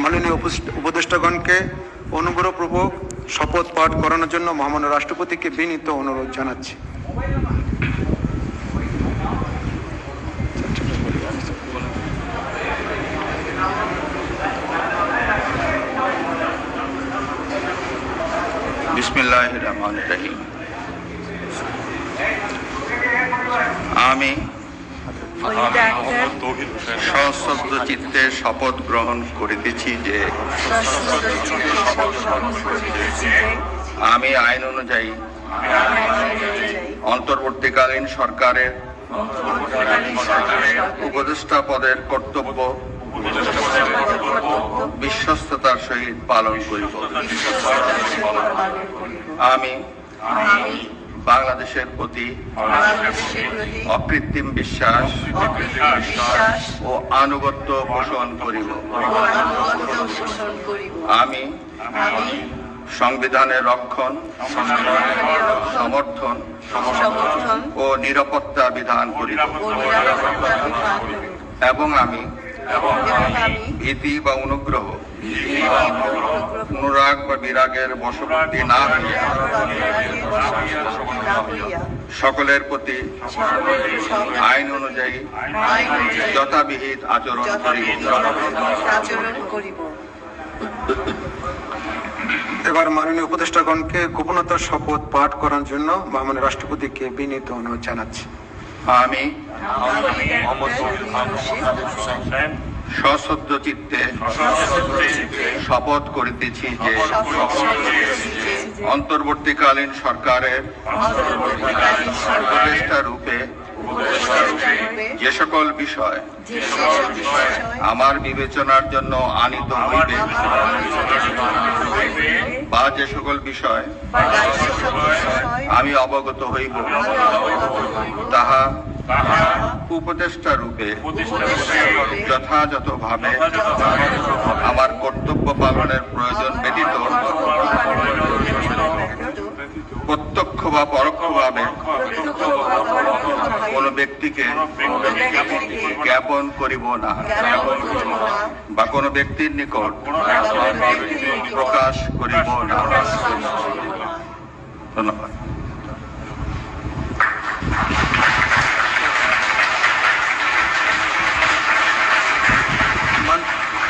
মাননীয় উপদেষ্টাগণকে অনুগ্রহপূর্বক শপথ পাঠ করানোর জন্য মহামান্য রাষ্ট্রপতিকে বিনীত অনুরোধ জানাচ্ছি। বিসমিল্লাহির রহমানির রহিম। আমি সশ্রদ্ধ চিত্তে শপথ গ্রহণ করিতেছি যে আমি আইন অনুযায়ী অন্তর্বর্তীকালীন সরকারের উপদেষ্টা পদের কর্তব্য বিশ্বস্ততার সহিত পালন করিব। আমি বাংলাদেশের প্রতি অকৃত্রিম বিশ্বাস ও আনুগত্য পোষণ করিব। আমি সংবিধানের রক্ষণ, সমর্থন ও নিরাপত্তা বিধান করিব এবং আমি ভীতি বা অনুগ্রহ, অনুরাগ বা বিরাগের বশবর্তী না হইয়া সকলের প্রতি আইন অনুযায়ী যথাবিহিত আচরণ করিব। এবার মাননীয় উপদেষ্টাগণকে গোপনতার শপথ পাঠ করার জন্য মহামান্য রাষ্ট্রপতিকে বিনীত অনুরোধ জানাচ্ছি। আমি সশ্রদ্ধ চিত্তে শপথ করিতেছি যে অন্তর্বর্তীকালীন সরকারের উপদেষ্টা রূপে যে সকল বিষয় আমার বিবেচনার জন্য আনিত হইবে বা যে সকল বিষয় আমি অবগত হইব তাহা উপদেষ্টা রূপে যথাযথভাবে আমার কর্তব্য পালনের প্রয়োজন ব্যতীত প্রত্যক্ষ বা পরোক্ষভাবে কোনো ব্যক্তিকে জ্ঞাপন করিব না বা কোনো ব্যক্তির নিকট প্রকাশ করিব না। ধন্যবাদ।